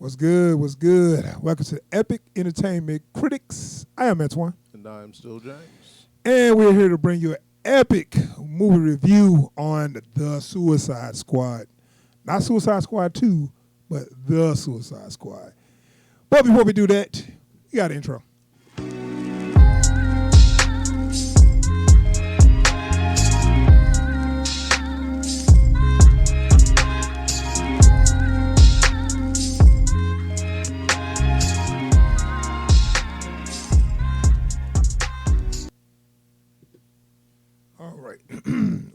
What's good? What's good? Welcome to Epic Entertainment Critics. I am Antoine. And I am still James. And we're here to bring you an epic movie review on The Suicide Squad. Not Suicide Squad 2, but The Suicide Squad. But before we do that, we got an intro.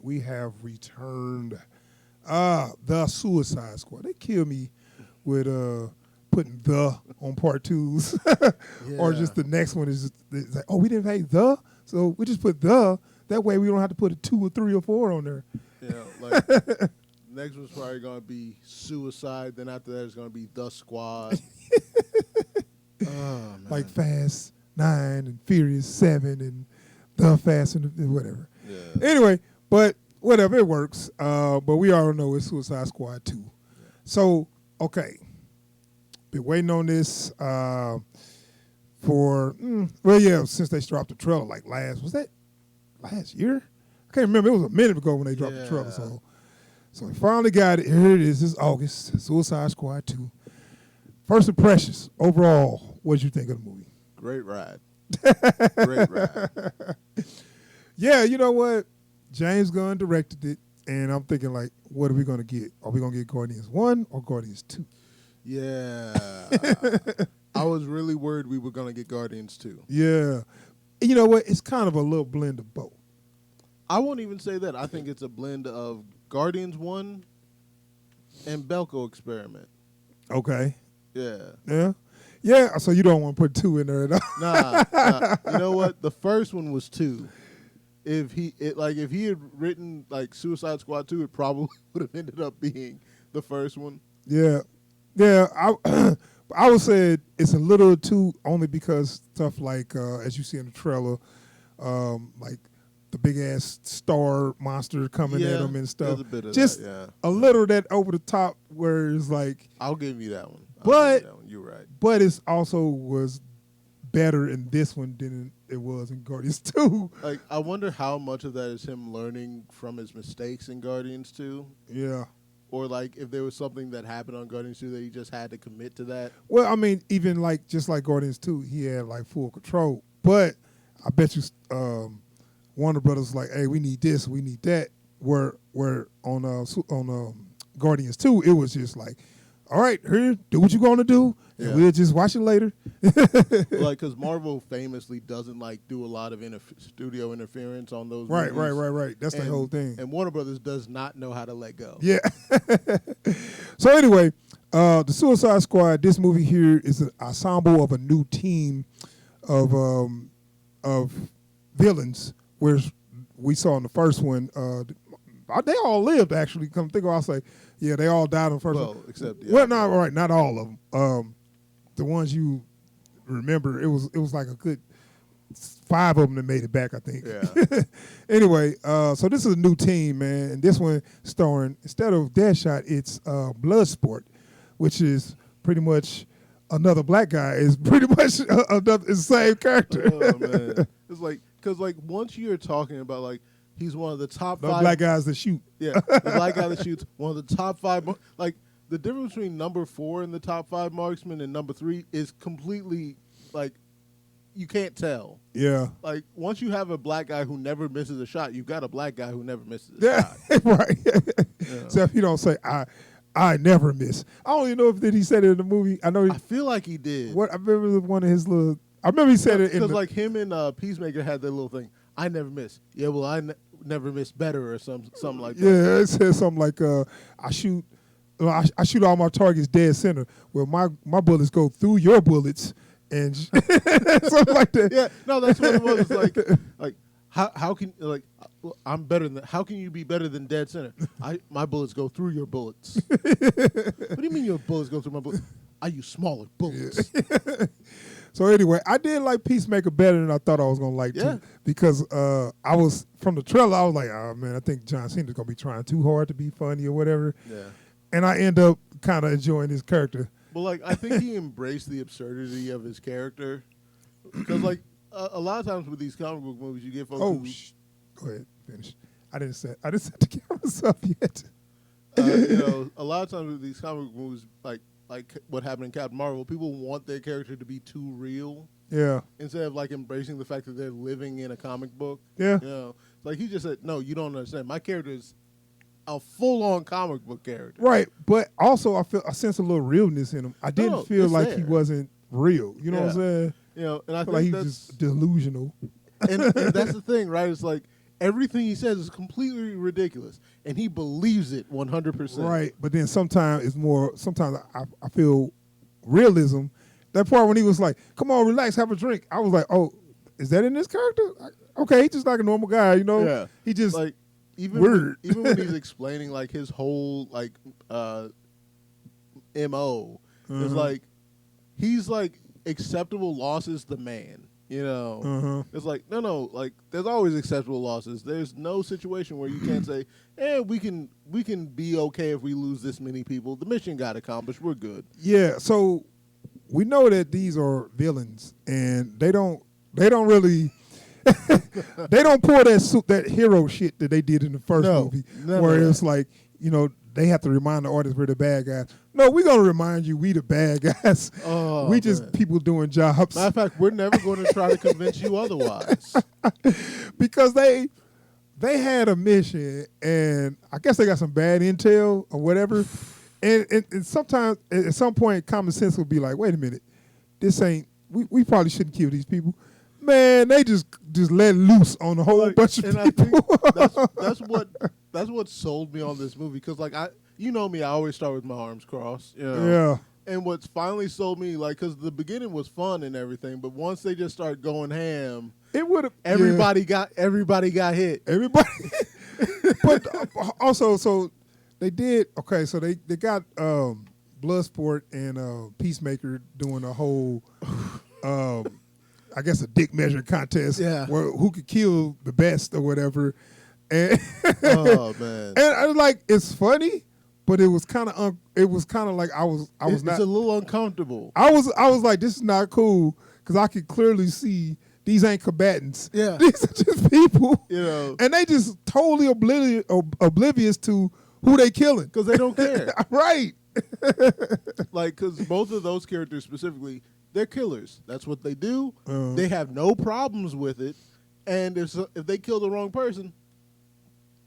We have returned. The Suicide Squad. They kill me with putting the on part twos. Or just the next one is it's like, oh, we didn't pay the, so we just put the. That way we don't have to put a 2 or 3 or 4 on there. Yeah, like next one's probably gonna be Suicide. Then after that, it's gonna be The Squad. Oh, man. Like Fast 9 and Furious 7 and The Fast and whatever. Yeah. Anyway, but whatever, it works. But we all know it's Suicide Squad 2. Yeah. So, okay. Been waiting on this since they dropped the trailer, like was that last year? I can't remember. It was a minute ago when they dropped the trailer. So we finally got it. Here it is. This August, Suicide Squad 2. First impressions, overall, what did you think of the movie? Great ride. Great ride. Yeah, you know what? James Gunn directed it, and I'm thinking, like, what are we going to get? Are we going to get Guardians 1 or Guardians 2? Yeah. I was really worried we were going to get Guardians 2. Yeah. You know what? It's kind of a little blend of both. I won't even say that. I think it's a blend of Guardians 1 and Belko Experiment. Okay. Yeah. Yeah? Yeah, so you don't want to put 2 in there at all. Nah. You know what? The first one was 2. If he had written like Suicide Squad 2, it probably would have ended up being the first one. Yeah. Yeah, I would say it's a little too, only because stuff like, as you see in the trailer, like the big-ass star monster coming at him and stuff. A bit of just that, a little that over the top where it's like. I'll give you that one. You're right. But it also was better in this one than it was in Guardians 2. Like, I wonder how much of that is him learning from his mistakes in Guardians 2. Yeah. Or, like, if there was something that happened on Guardians 2 that he just had to commit to that. Well, I mean, even like just like Guardians 2, he had like full control. But I bet you Warner Brothers like, hey, we need this, we need that. Where on Guardians 2, it was just like, all right, here, do what you're going to do, and we'll just watch it later. Like, because Marvel famously doesn't, like, do a lot of studio interference on those movies. Right. That's the whole thing. And Warner Brothers does not know how to let go. Yeah. So anyway, The Suicide Squad, this movie here is an ensemble of a new team of villains, where we saw in the first one, they all lived, actually. Come think of it, I'll say, yeah, they all died in the first one. Well, except, not all of them. The ones you remember, it was like a good 5 of them that made it back, I think. Yeah. Anyway, so this is a new team, man, and this one starring, instead of Deadshot, it's Bloodsport, which is pretty much another black guy. Is pretty much it's the same character. Oh, man. It's like, because, like, once you're talking about, like, he's one of the top 5. Black guys that shoot. Yeah, the black guy that shoots, one of the top 5. Like, the difference between number 4 in the top 5 marksman and number 3 is completely, like, you can't tell. Yeah. Like, once you have a black guy who never misses a shot, you've got a black guy who never misses a shot. Right. Yeah. So if you don't say, I never miss. I don't even know if he said it in the movie. I feel like he did. What I remember one of his little. I remember he said it in because like him and Peacemaker had that little thing. I never miss. Yeah, well, I never miss better or something like that. Yeah, it says something like I shoot all my targets dead center. Well, my bullets go through your bullets and something like that. Yeah, no, that's what it was. It's like how can I'm better than how can you be better than dead center? My bullets go through your bullets. What do you mean your bullets go through my bullets? I use smaller bullets. Yeah. So anyway, I did like Peacemaker better than I thought I was gonna like too, because I was from the trailer. I was like, oh man, I think John Cena's gonna be trying too hard to be funny or whatever. Yeah. And I end up kind of enjoying his character. But like, I think he embraced the absurdity of his character because, like, a lot of times with these comic book movies, you get folks. Oh, who, go ahead, finish. I didn't set the cameras up yet. A lot of times with these comic book movies, like what happened in Captain Marvel, people want their character to be too real. Yeah. Instead of like embracing the fact that they're living in a comic book. Yeah. Like he just said, no, you don't understand. My character is a full-on comic book character. Right, but also I sense a little realness in him. I didn't feel like he wasn't real. You know what I'm saying? And I feel think like he that's was just delusional. and that's the thing, right? It's like everything he says is completely ridiculous, and he believes it 100%. Right, but then sometimes it's more. Sometimes I feel realism. That part when he was like, "Come on, relax, have a drink." I was like, "Oh, is that in this character?" Okay, he's just like a normal guy, you know. Yeah, he just like even weird. Even when he's explaining like his whole like MO, is like he's like acceptable losses the man. You know, it's like no, like there's always acceptable losses. There's no situation where you can't say, we can be okay if we lose this many people. The mission got accomplished. We're good. Yeah, so we know that these are villains, and they don't really they don't pull that hero shit that they did in the first movie, where it's like they have to remind the audience we're the bad guys. No, we're gonna remind you we the bad guys. We just people doing jobs. Matter of fact, we're never going to try to convince you otherwise. Because they had a mission, and I guess they got some bad intel or whatever. And sometimes at some point, common sense will be like, wait a minute, this ain't. We probably shouldn't kill these people. Man, they just let loose on a whole bunch of people. I think that's what sold me on this movie, because like me, I always start with my arms crossed. Yeah. And what's finally sold me, like, because the beginning was fun and everything, but once they just start going ham, it would have. Everybody got hit. Everybody. But also, so they did. Okay, so they got Bloodsport and Peacemaker doing a whole. I guess a dick measure contest, where who could kill the best or whatever, and oh man, and I was like, it's funny, but it was kind of like I was not. It's a little uncomfortable. I was like, this is not cool, because I could clearly see these ain't combatants. Yeah, these are just people, and they just totally oblivious to who they killing, because they don't care, right? Like, because both of those characters specifically, they're killers. That's what they do. They have no problems with it. And if they kill the wrong person,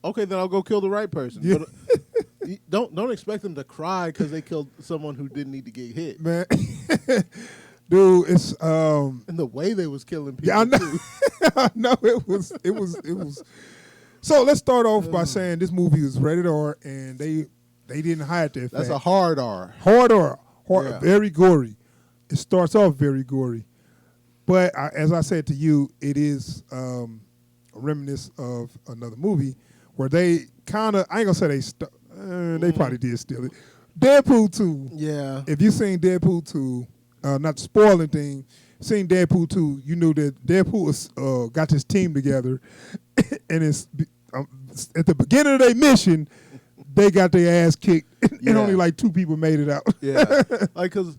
okay, then I'll go kill the right person. Yeah. But don't expect them to cry because they killed someone who didn't need to get hit. Man, dude, it's and the way they was killing people. Yeah, I know. Too. I know it was. So let's start off by saying this movie is rated R, and they didn't hide that fact. That's a hard R. Hard R. Very gory. It starts off very gory, but as I said to you, it is a reminiscence of another movie where they kind of, I ain't gonna say they probably did steal it. Deadpool 2. Yeah. If you seen Deadpool 2, not to spoil anything, seen Deadpool 2, you knew that Deadpool got his team together, and it's at the beginning of their mission, they got their ass kicked, and only like 2 people made it out. Yeah, like, because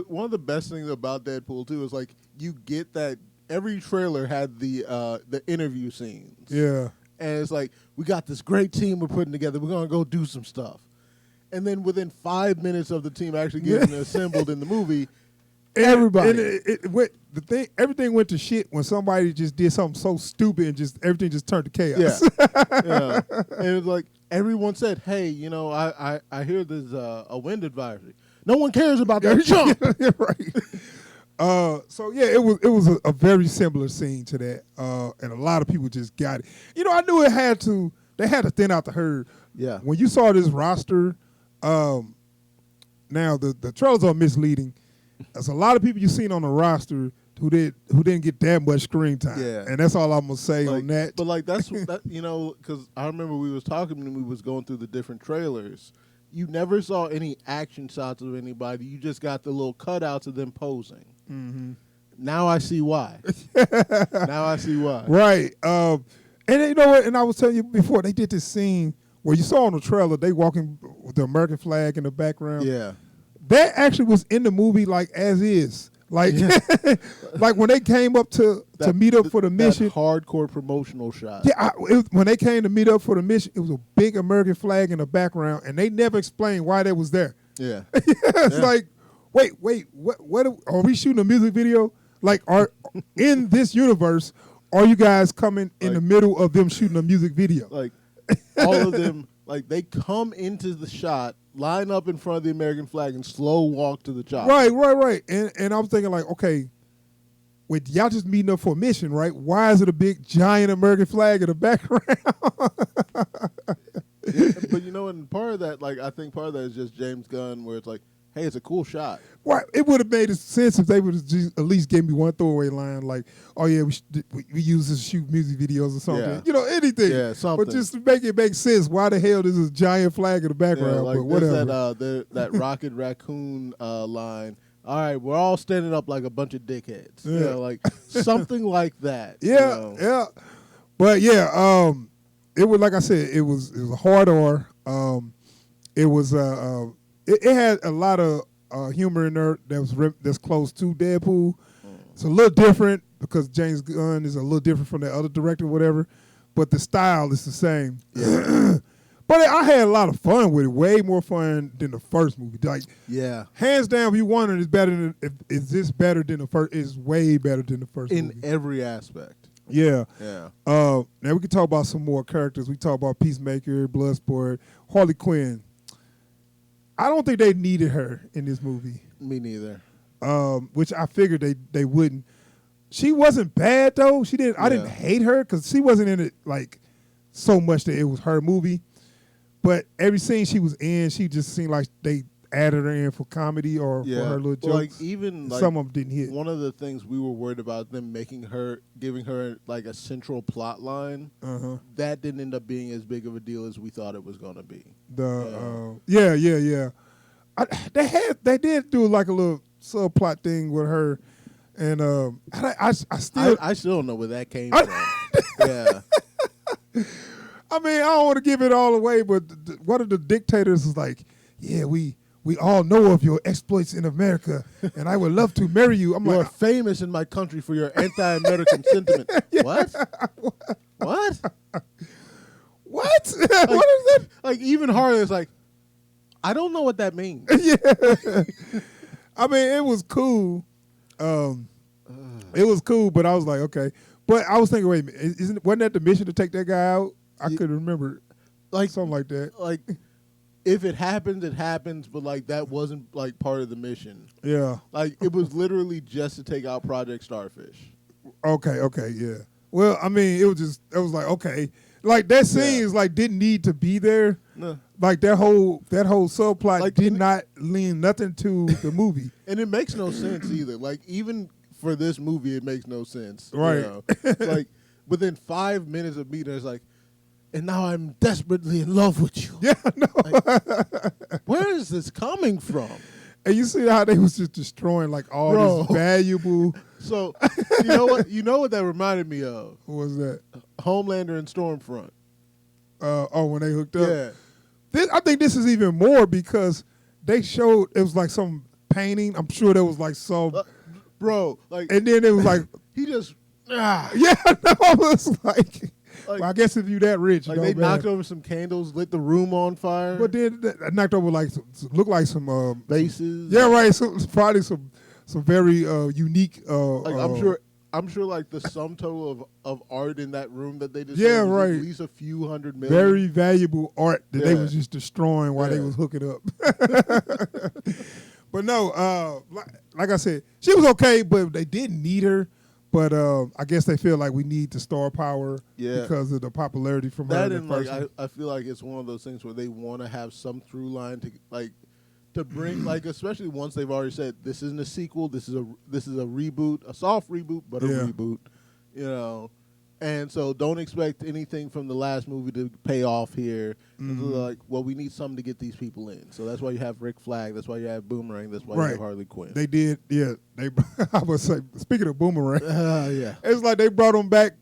one of the best things about Deadpool 2 is like you get that every trailer had the interview scenes. Yeah. And it's like, we got this great team we're putting together. We're gonna go do some stuff. And then within 5 minutes of the team actually getting assembled in the movie, everybody. And everything went to shit when somebody just did something so stupid and just everything just turned to chaos. Yeah. And it's like everyone said, hey, I hear there's a wind advisory. No one cares about that jump. Right. So yeah, it was a very similar scene to that, and a lot of people just got it. I knew they had to thin out the herd. Yeah. When you saw this roster, now the trailers are misleading. There's a lot of people you've seen on the roster who didn't get that much screen time. Yeah. And that's all I'm gonna say on that. But like that's that, because I remember we was talking and we was going through the different trailers. You never saw any action shots of anybody. You just got the little cutouts of them posing. Mm-hmm. Now I see why. Right. And you know what? And I was telling you before, they did this scene where you saw on the trailer, they walking with the American flag in the background. Yeah. that actually was in the movie like as is. Like, like when they came up to meet up for the mission. That hardcore promotional shot. Yeah, when they came to meet up for the mission, it was a big American flag in the background, and they never explained why that was there. Yeah. It's like, wait, what are we shooting a music video? Like, in this universe, are you guys coming in the middle of them shooting a music video? Like, all of them, like, they come into the shot, line up in front of the American flag, and slow walk to the chopper. Right. And I was thinking, like, okay, wait, y'all just meeting up for a mission, right? Why is it a big, giant American flag in the background? But, and part of that, like, I think part of that is just James Gunn, where it's like, hey, it's a cool shot. Right. It would have made sense if they would have just at least gave me one throwaway line like, oh, yeah, we use this to shoot music videos or something. Yeah. Anything. Yeah, something. But just to make it make sense, why the hell there's a giant flag in the background? Yeah, like but whatever. That Rocket Raccoon line. All right, we're all standing up like a bunch of dickheads. Yeah. Like something like that. Yeah. But, yeah, it was, like I said, it was a hard R. It was it had a lot of humor in there that's close to Deadpool. It's a little different because James Gunn is a little different from the other director or whatever, but the style is the same. Yeah. But I had a lot of fun with it, way more fun than the first movie. Like, hands down, if you wondering, is this better than the first? It's way better than the first movie. In every aspect. Yeah. Yeah. Now we can talk about some more characters. We talk about Peacemaker, Bloodsport, Harley Quinn. I don't think they needed her in this movie. Me neither. Which I figured they wouldn't. She wasn't bad though. She didn't. I didn't hate her because she wasn't in it like so much that it was her movie. But every scene she was in, she just seemed like they added her in for comedy or for her little jokes. Like even some of them didn't hit. One of the things we were worried about them giving her like a central plot line. That didn't end up being as big of a deal as we thought it was going to be. Yeah. They did do like a little subplot thing with her, and I still don't know where that came from. Yeah. I mean, I don't want to give it all away, but one of the dictators was like, yeah, we all know of your exploits in America, and I would love to marry you. You're famous in my country for your anti-American sentiment. What? What? What? What is that? Like, even Harley is like, I don't know what that means. Yeah. I mean, it was cool. It was cool, but I was like, okay. But I was thinking, wait a minute, wasn't that the mission to take that guy out? I couldn't remember. Like something like that. Like, if it happens, it happens, but like that wasn't like part of the mission. Yeah. Like, it was literally just to take out Project Starfish. Okay, yeah. Well, I mean, it was like, okay. Like that scene is like didn't need to be there. No. Like that whole subplot like, did not lean nothing to the movie. And it makes no sense either. Like, even for this movie, it makes no sense. Right. Like, within 5 minutes of meeting, it's like, and now I'm desperately in love with you. Yeah, no. Like, where is this coming from? And you see how they was just destroying like all this valuable. So you know what? You know what that reminded me of? What was that? Homelander and Stormfront. When they hooked up. Yeah. I think this is even more because they showed it was like some painting. I'm sure there was like some. Bro, like, and then it was like he just. Yeah, no, it was like well, I guess if you that rich, like they knocked over some candles, lit the room on fire. But then they knocked over like looked like some bases. Yeah, right. Probably some very unique. Like I'm sure like the sum total of art in that room that they just right, at least a few $100 million. Very valuable art that they was just destroying while they was hooking up. But no, like I said, she was okay, but they didn't need her. But I guess they feel like we need the star power because of the popularity from her. And like I feel like it's one of those things where they want to have some through line to bring like, especially once they've already said this isn't a sequel, this is a reboot, a soft reboot, but a reboot, you know. And so don't expect anything from the last movie to pay off here. Like, well, we need something to get these people in. So that's why you have Rick Flag. That's why you have Boomerang. That's why you have Harley Quinn. They did, yeah. I would say, speaking of Boomerang, yeah, it's like they brought him back.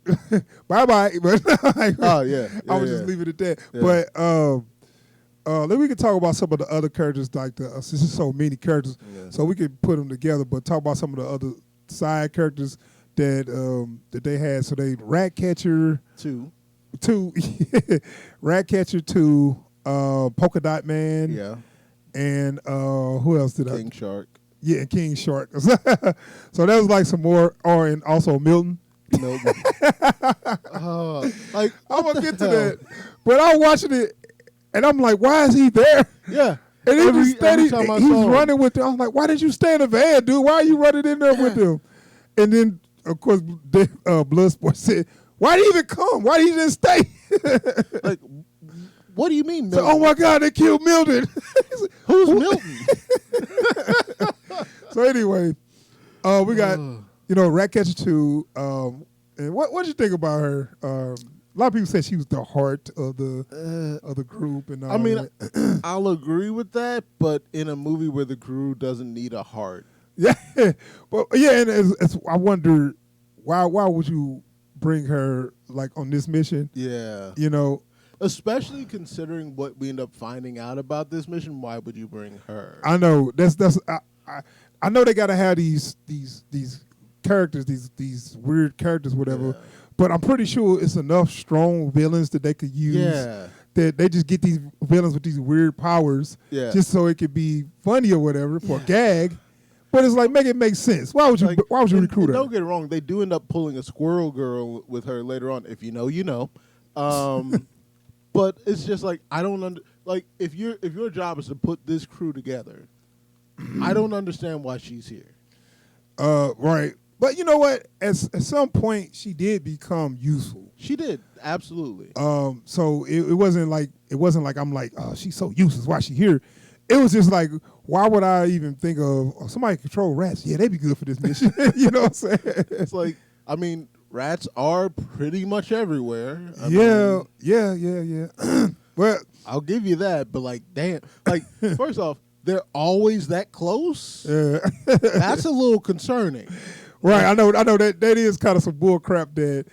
Bye-bye. But I would just leave it at that. Yeah. then we can talk about some of the other characters, like since there's so many characters, so we can put them together. But talk about some of the other side characters that that they had. So they Ratcatcher 2, Ratcatcher 2, Polka Dot Man, and who else did King Shark. Yeah, King Shark. So that was like some more, and also Milton. Like I'm gonna get to that, but I'm watching it. And I'm like, why is he there? Yeah. And he was steady. He's running him. with them. I'm like, why didn't you stay in the van, dude? Why are you running in there with them? And then, of course, Bloodsport said, why did he even come? Why did he just stay? Like, what do you mean, Milton? So, oh, my God, they killed Milton. Who's Milton? So, anyway, we got, Ratcatcher 2. And what did you think about her? A lot of people said she was the heart of the group, and all I mean, that. I'll agree with that, but in a movie where the crew doesn't need a heart, and I wonder why would you bring her like on this mission? Yeah, especially considering what we end up finding out about this mission. Why would you bring her? I know I know they got to have these characters, these weird characters, whatever. Yeah. But I'm pretty sure it's enough strong villains that they could use. Yeah. That they just get these villains with these weird powers, just so it could be funny or whatever for a gag. But it's like make it make sense. Why would you recruit her? Don't get it wrong. They do end up pulling a Squirrel Girl with her later on. If you know, you know. But it's just like I don't if your job is to put this crew together, I don't understand why she's here. Right. But you know what? At some point, she did become useful. She did, absolutely. So it wasn't like I'm like, oh, she's so useless. Why is she here? It was just like, why would I even think of somebody control rats? Yeah, they'd be good for this mission. You know what I'm saying? It's like, I mean, rats are pretty much everywhere. Yeah. Well, I'll give you that, but like, damn, like first off, they're always that close. Yeah. That's a little concerning. Right, I know that is kind of some bull crap. That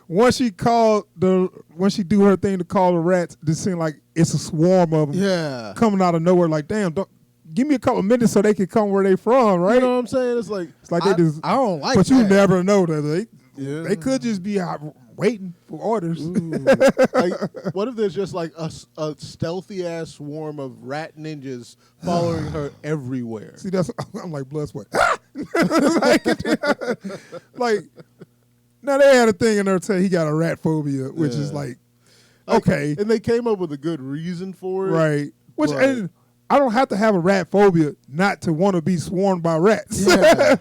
once she do her thing to call the rats, it seems like it's a swarm of them coming out of nowhere. Like, damn, give me a couple of minutes so they can come where they from, right? You know what I'm saying? It's like they just. I don't like. But that. you never know that they could just be out waiting for orders. Like, what if there's just like a stealthy ass swarm of rat ninjas following her everywhere? See, I'm like Bloodsport. like, now they had a thing in there saying he got a rat phobia, which is like, okay, and they came up with a good reason for it, right? Which and I don't have to have a rat phobia not to want to be swarmed by rats. Yeah.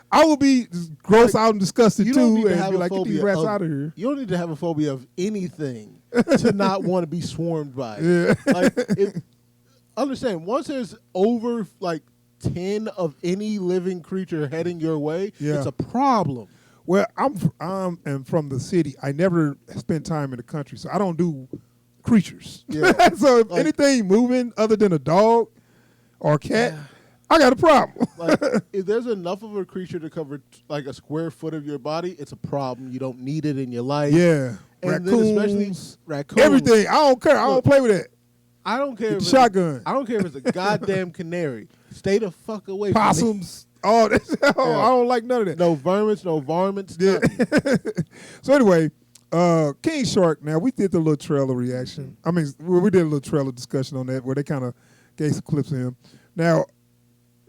I would be grossed out and disgusted too, and be like, get these rats out of here. You don't need to have a phobia of anything to not want to be swarmed by. Yeah. Like, understand, once there's over like 10 of any living creature heading your way, it's a problem. Well, I'm from the city. I never spent time in the country, so I don't do creatures. Yeah. So if anything moving other than a dog or a cat, I got a problem. Like, if there's enough of a creature to cover like a square foot of your body, it's a problem. You don't need it in your life. Yeah. And raccoons, then especially raccoons. Everything. I don't care. I don't play with that. I don't care. Get the shotgun. I don't care if it's a goddamn canary. Stay the fuck away Possums. from me. Oh, I don't like none of that. No vermins, no varmints. Yeah. So anyway, King Shark. Now we did the little trailer reaction. I mean, we did a little trailer discussion on that where they kind of gave some clips of him. Now,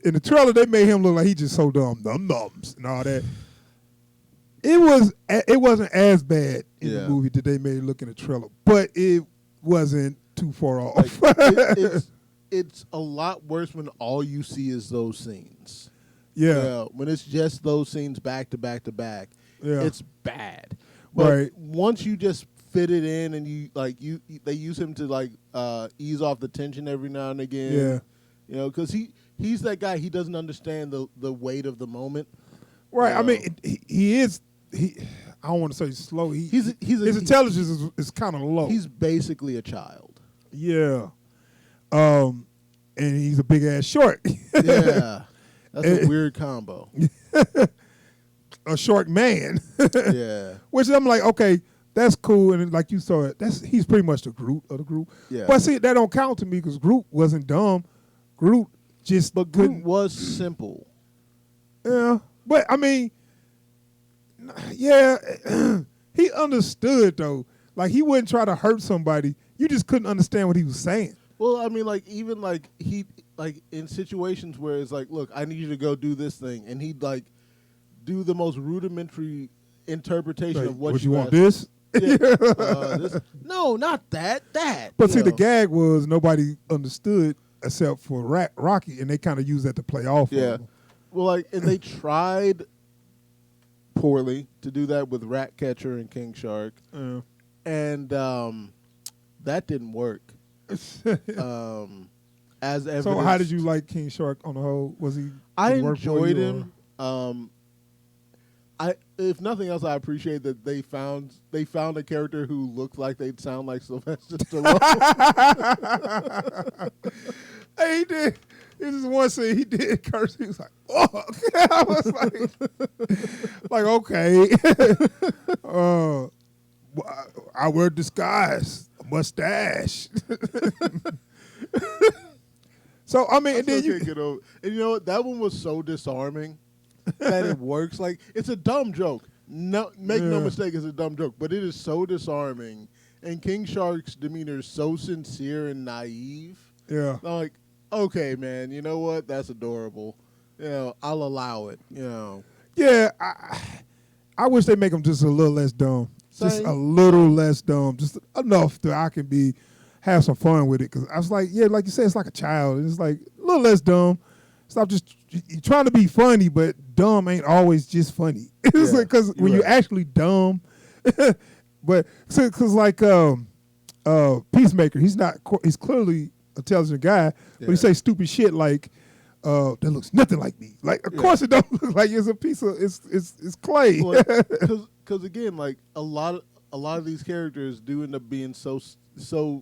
in the trailer, they made him look like he just so dumb, nums and all that. It wasn't as bad in the movie that they made it look in the trailer, but it wasn't too far off. Like, it's a lot worse when all you see is those scenes. Yeah. When it's just those scenes back to back to back, it's bad. But once you just fit it in and they use him to like ease off the tension every now and again. Yeah. You know, because he's that guy. He doesn't understand the weight of the moment. Right. I mean, he is. I don't want to say slow. His intelligence is kind of low. He's basically a child. Yeah. And he's a big ass short. Yeah. That's a weird combo. A short man. Yeah. Which I'm like, okay, that's cool. And like you saw it, he's pretty much the Groot of the group. Yeah. But see, that don't count to me because Groot wasn't dumb. Groot just But Groot was simple. Yeah, but I mean, yeah, he understood though. Like he wouldn't try to hurt somebody. You just couldn't understand what he was saying. Well, I mean, like even like he like in situations where it's like, look, I need you to go do this thing, and he'd like do the most rudimentary interpretation Like, of what you want asked. this? Yeah, this. No, not that. That. But see, know. the gag was nobody understood except for Rocky, and they kind of used that to play off. Yeah. Of him. Well, like, and they tried poorly to do that with Ratcatcher and King Shark, and that didn't work. As evidenced. So, how did you like King Shark on the whole? Was he? I did he work for enjoyed you, him. If nothing else, I appreciate that they found a character who looked like they'd sound like Sylvester Stallone. Hey, he did. This is one scene he did curse. He was like, "Fuck!" I was like, okay. I wear disguise, a mustache. So I mean, I and then still can't get over. And you know what? That one was so disarming that it works. Like it's a dumb joke. No, make no mistake, it's a dumb joke, but it is so disarming. And King Shark's demeanor is so sincere and naive. Yeah. I'm like, okay, man, you know what? That's adorable. You know, I'll allow it. You know. Yeah, I wish they make him just a little less dumb. Just Same. a little less dumb. Just enough that I can have some fun with it. Because I was like, yeah, like you said, it's like a child. It's like a little less dumb. Stop just you're trying to be funny, but dumb ain't always just funny. It's like because when you're actually dumb, but because like Peacemaker, he's clearly intelligent guy, but he say stupid shit like that looks nothing like me. Like of course it don't look like it's a piece of it's clay. Because again, like a lot of these characters do end up being so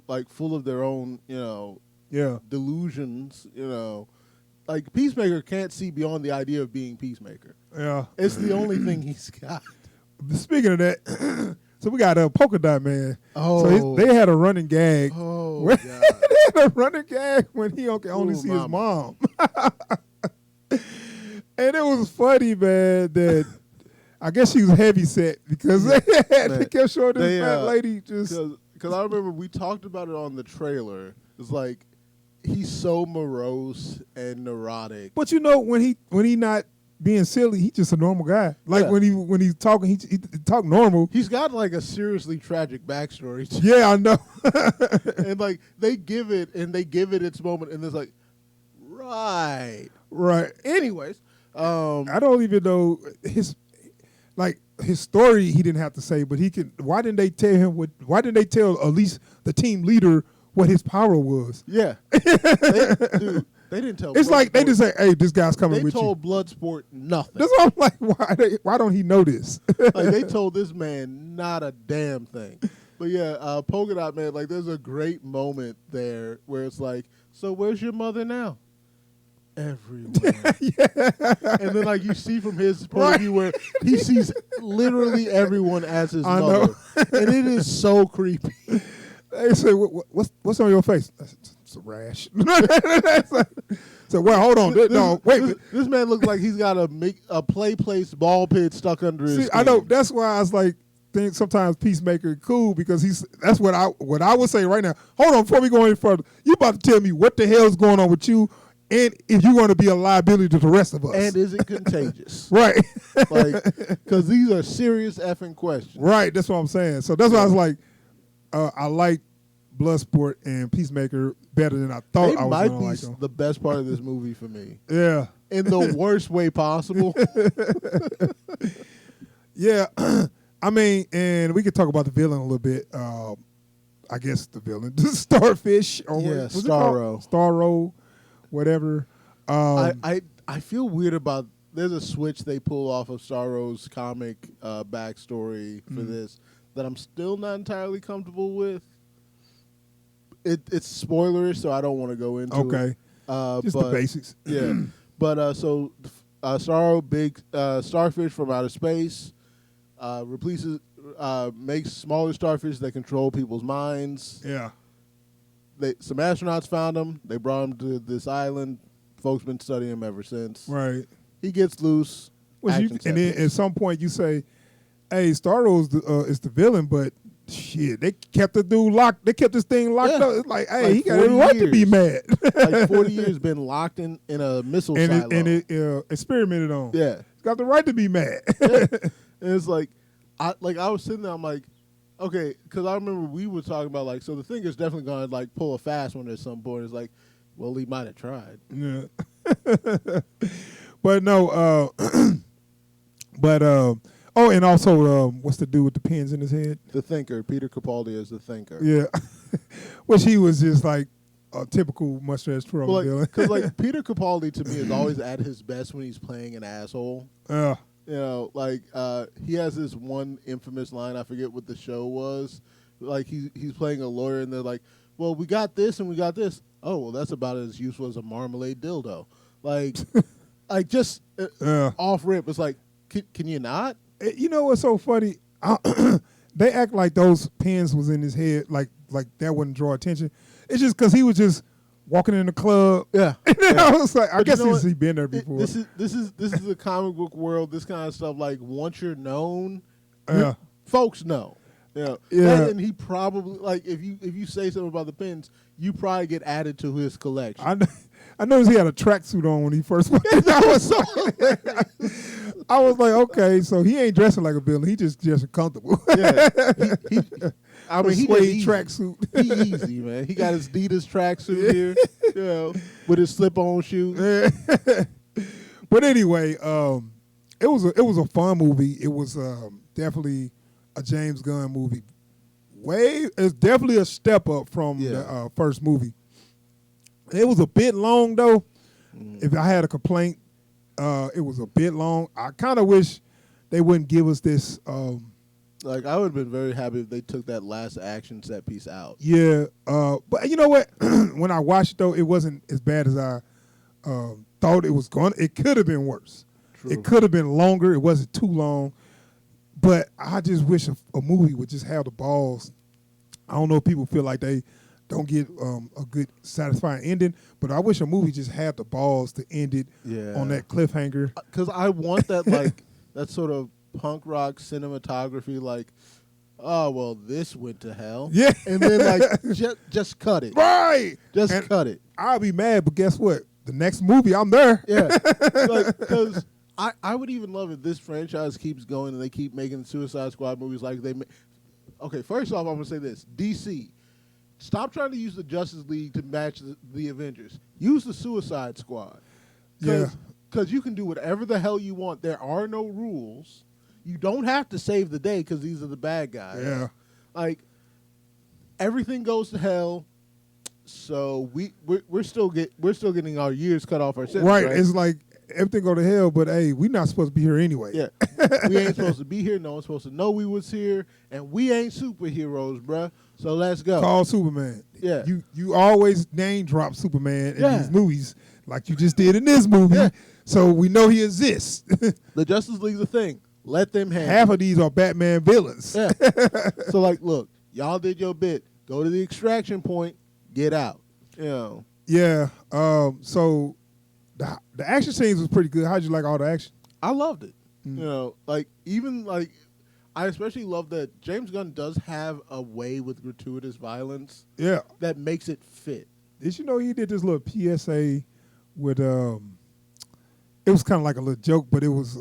like full of their own, you know, delusions, you know. Like Peacemaker can't see beyond the idea of being Peacemaker. Yeah, it's the only thing he's got. Speaking of that, so we got a Polka Dot Man. Oh, so they had a running gag. Oh, God. They had a running gag when he only see his mom. And it was funny, man. That I guess she was heavy set because they kept showing this fat lady just. Because I remember we talked about it on the trailer. It's like. He's so morose and neurotic. But you know, when he not being silly, he's just a normal guy. Like when he's talking, he talk normal. He's got like a seriously tragic backstory. Yeah, I know. And like they give it its moment, and it's like, right. Anyways, I don't even know his story. He didn't have to say, but he can. Why didn't they tell him what? Why didn't they tell at least the team leader what his power was? Yeah. They didn't tell. It's like they just say, "Hey, this guy's coming with you." They told Bloodsport nothing. That's why I'm like, why don't he know this? Like they told this man not a damn thing. But yeah, Polka Dot Man, like there's a great moment there where it's like, so where's your mother now? Everywhere. And then like you see from his point of view where he sees literally everyone as his mother. And it is so creepy. They say, what's on your face? It's a rash. So, well, hold on. No, wait. This man looks like he's got a play place ball pit stuck under his skin. I know. That's why I was like, think sometimes Peacemaker cool because that's what I would say right now. Hold on, before we go any further, you about to tell me what the hell is going on with you and if you're going to be a liability to the rest of us. And is it contagious? Right. Like, because these are serious effing questions. Right, that's what I'm saying. So that's why I was like, I like Bloodsport and Peacemaker better than I thought I was going to like them. They might be the best part of this movie for me. Yeah. In the worst way possible. Yeah. I mean, and we could talk about the villain a little bit. I guess the villain, the Starfish. Or Starro. Starro, whatever. I feel weird about, there's a switch they pull off of Starro's comic backstory for this that I'm still not entirely comfortable with. It's spoilerish, so I don't want to go into it. Okay. Just the basics. Yeah. But so Starro, big starfish from outer space, replaces makes smaller starfish that control people's minds. Yeah. Some astronauts found him. They brought him to this island. Folks been studying him ever since. Right. He gets loose. And then at some point you say, "Hey, Starro is the villain," but shit, they kept the dude locked. They kept this thing locked up. It's like, hey, he got every right to be mad. Like 40 years been locked in a missile silo. And experimented on. Yeah. He's got the right to be mad. Yeah. And it's like, I was sitting there, I'm like, okay, because I remember we were talking about, like, so the thing is definitely going to, like, pull a fast one at some point. It's like, well, he might have tried. Yeah. But no, oh, and also, what's the dude with the pins in his head? The Thinker. Peter Capaldi is the Thinker. Yeah. Which he was just like a typical mustache twirl villain. Because, like, Peter Capaldi to me is always at his best when he's playing an asshole. Yeah. You know, like, he has this one infamous line, I forget what the show was. Like, he's playing a lawyer, and they're like, well, we got this and we got this. Oh, well, that's about as useful as a marmalade dildo. Like, just off rip. It's like, can you not? You know what's so funny? They act like those pins was in his head, like that wouldn't draw attention. It's just because he was just walking in the club. Yeah. And I was like, I But guess you know he's been there before. This is the comic book world. This kind of stuff. Like, once you're known, folks know. Yeah. And he probably, like, if you say something about the pins, you probably get added to his collection. I noticed he had a tracksuit on when he first went. I was like, okay, so he ain't dressing like a villain. He just comfortable. Yeah. I mean, he tracksuit. He easy, man. He got his Adidas tracksuit here, you know, with his slip-on shoes. But anyway, it was a fun movie. It was definitely a James Gunn movie. It's definitely a step up from the first movie. It was a bit long though. If I had a complaint, it was a bit long. I kind of wish they wouldn't give us this. Like, I would have been very happy if they took that last action set piece out. Yeah, but you know what? When I watched it though, it wasn't as bad as I thought it was going. It could have been worse. True. It could have been longer. It wasn't too long. But I just wish a movie would just have the balls. I don't know if people feel like they don't get a good, satisfying ending, but I wish a movie just had the balls to end it on that cliffhanger. Because I want that, like, that sort of punk rock cinematography, like, oh, well, this went to hell. Yeah. And then, like, just cut it. Right. Just cut it. I'll be mad, but guess what? The next movie, I'm there. Yeah. Like, because I would even love if this franchise keeps going and they keep making Suicide Squad movies like they make. Okay, first off, I'm going to say this. DC, stop trying to use the Justice League to match the Avengers. Use the Suicide Squad. Because you can do whatever the hell you want. There are no rules. You don't have to save the day because these are the bad guys. Yeah. Like, everything goes to hell. So we're still getting our years cut off our sentence. Right. It's like everything go to hell, but hey, we're not supposed to be here anyway. Yeah. We ain't supposed to be here. No one's supposed to know we was here. And we ain't superheroes, bruh. So let's go. Call Superman. Yeah. You always name drop Superman in these movies like you just did in this movie. Yeah. So we know he exists. The Justice League's a thing. Let them handle Half of these are Batman villains. Yeah. So, like, look, y'all did your bit. Go to the extraction point. Get out. You know. Yeah. So the action scenes was pretty good. How'd you like all the action? I loved it. You know, like, even, like, I especially love that James Gunn does have a way with gratuitous violence. Yeah. That makes it fit. Did you know he did this little PSA with it was kind of like a little joke, but it was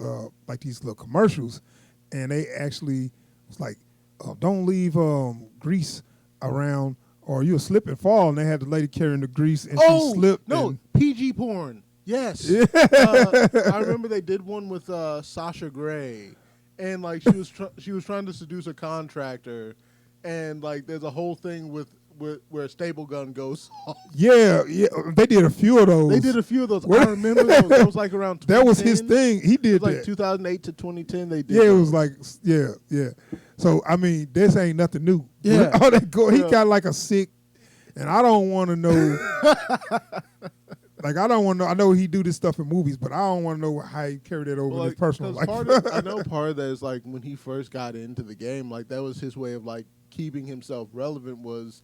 like these little commercials, and they actually was like, don't leave grease around or you'll slip and fall, and they had the lady carrying the grease and she slipped. No, PG porn. Yes. Yeah. I remember they did one with Sasha Grey, and like she was trying to seduce a contractor, and like there's a whole thing with where a stable gun goes off. Yeah, they did a few of those. They did a few of those. I remember those. That was like around 2010. That was his thing. He did it was like that. 2008 to 2010 they did. Yeah, it was like, yeah. So, I mean, this ain't nothing new. Yeah. All that he got like a sick, and I don't want to know. Like I don't want to know. I know he do this stuff in movies, but I don't want to know how he carried it over in his personal life. I know part of that is like when he first got into the game, like that was his way of like keeping himself relevant. Was,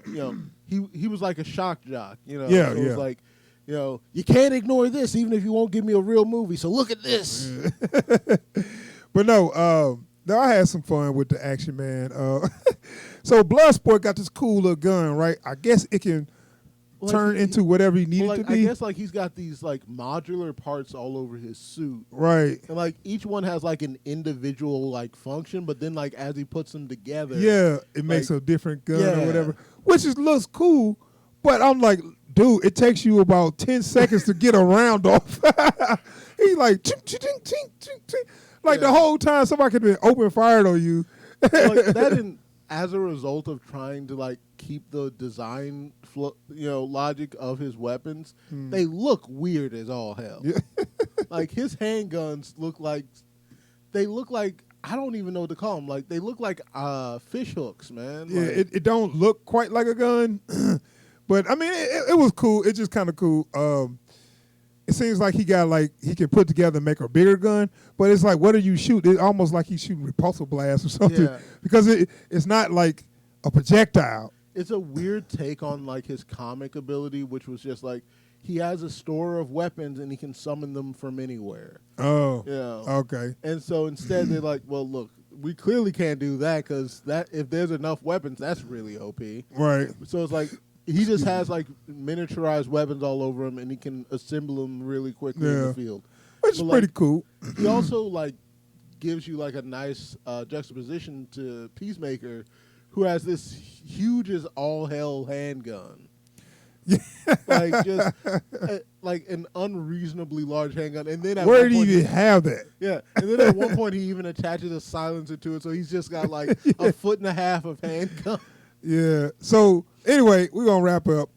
you know, he was like a shock jock. You know, Yeah, so it was like, you know, you can't ignore this even if you won't give me a real movie. So look at this. But no, I had some fun with the action, man. So Bloodsport got this cool little gun, right? I guess it can turn into whatever he needed to be. I guess like he's got these like modular parts all over his suit, right? And like each one has like an individual like function, but then like as he puts them together, it makes a different gun or whatever, which looks cool. But I'm like, dude, it takes you about 10 seconds to get a round off. He's like, ching, ching, ching, ching, ching. Like the whole time somebody could have been open fired on you. Like that didn't. As a result of trying to like keep the design, logic of his weapons, they look weird as all hell. Yeah. Like his handguns look like I don't even know what to call them. Like they look like fish hooks, man. Yeah, like, it don't look quite like a gun, but I mean it was cool. It's just kind of cool. It seems like he can put together and make a bigger gun, but it's like, what do you shoot? It's almost like he's shooting repulsor blast or something, because it's not like a projectile. It's a weird take on like his comic ability, which was just like he has a store of weapons and he can summon them from anywhere. Oh, yeah, okay. And so instead they're like, well, look, we clearly can't do that because if there's enough weapons, that's really OP, right? So it's like. He just has like miniaturized weapons all over him, and he can assemble them really quickly in the field, which is pretty cool. He also like gives you like a nice juxtaposition to Peacemaker, who has this huge as all hell handgun. Like just like an unreasonably large handgun, and then where did he even have that? Yeah, and then at one point he even attaches a silencer to it, so he's just got like a foot and a half of handgun. Yeah. So anyway, we're gonna wrap up.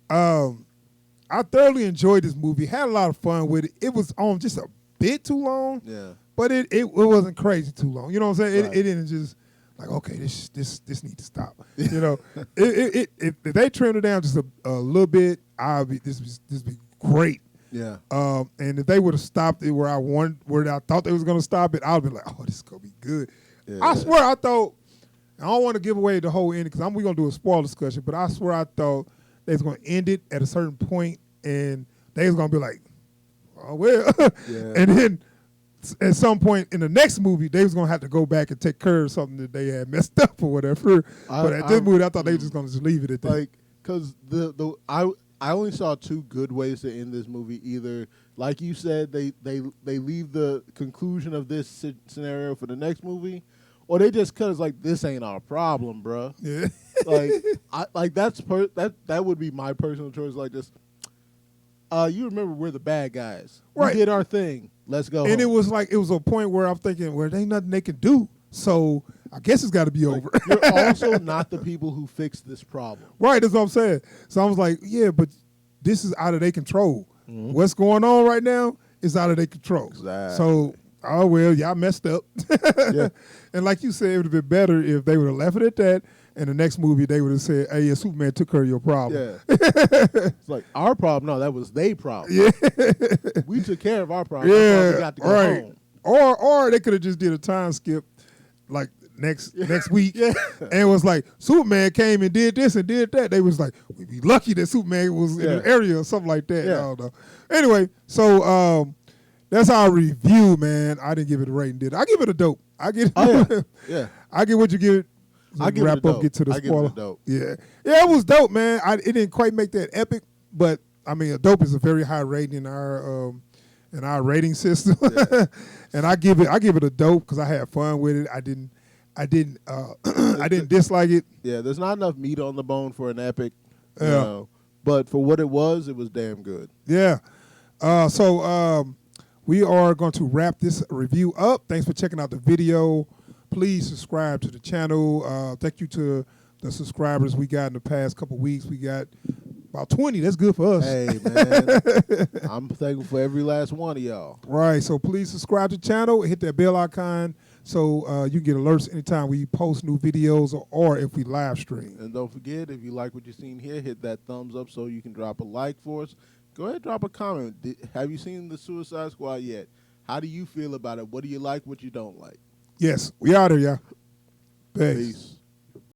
I thoroughly enjoyed this movie. Had a lot of fun with it. It was on just a bit too long. Yeah. But it wasn't crazy too long. You know what I'm saying? Right. It didn't just like, okay, this needs to stop. You know, if they trimmed it down just a little bit, this be great. Yeah. And if they would have stopped it where I thought they was gonna stop it, I'd be like, oh, this is gonna be good. Yeah. I swear, I thought. I don't want to give away the whole ending because we're going to do a spoiler discussion, but I swear I thought they was going to end it at a certain point and they was going to be like, oh, well. Yeah. And then at some point in the next movie, they was going to have to go back and take care of something that they had messed up or whatever. But at this movie, I thought they were just going to just leave it at that. Like, because I only saw two good ways to end this movie. Either, like you said, they leave the conclusion of this scenario for the next movie, or they just cut us like, this ain't our problem, bro. Yeah. That would be my personal choice. Like this, you remember we're the bad guys. Right. We did our thing. Let's go. And home. it was a point where I'm thinking, well, there ain't nothing they can do. So I guess it's got to be over. You're also not the people who fixed this problem. Right, that's what I'm saying. So I was like, yeah, but this is out of their control. Mm-hmm. What's going on right now is out of their control. Exactly. So, oh, well, y'all messed up. Yeah. And like you said, it would have been better if they would have left it at that, and the next movie they would have said, hey, yeah, Superman took care of your problem. Yeah. It's like, our problem? No, that was their problem. Yeah. We took care of our problem. Yeah, we got to go home. Or they could have just did a time skip, like next week, and was like, Superman came and did this and did that. They was like, we'd be lucky that Superman was in the area or something like that. Yeah. I don't know. Anyway, so that's our review, man. I didn't give it a rating, did I? I give it a dope. I get yeah. I get what you give it. I give wrap it a up, dope. get to the I spoiler. give it a dope. Yeah, it was dope, man. It didn't quite make that epic, but I mean, a dope is a very high rating in our rating system, and I give it a dope because I had fun with it. I didn't dislike it. Yeah, there's not enough meat on the bone for an epic, you know, but for what it was damn good. Yeah. So we are going to wrap this review up. Thanks for checking out the video. Please subscribe to the channel. Thank you to the subscribers we got in the past couple weeks. We got about 20. That's good for us. Hey, man. I'm thankful for every last one of y'all. Right. So please subscribe to the channel. Hit that bell icon so you get alerts anytime we post new videos or if we live stream. And don't forget, if you like what you've seen here, hit that thumbs up so you can drop a like for us. Go ahead, drop a comment. Have you seen the Suicide Squad yet? How do you feel about it? What do you like? What you don't like? Yes, we out here, y'all. Peace. Peace.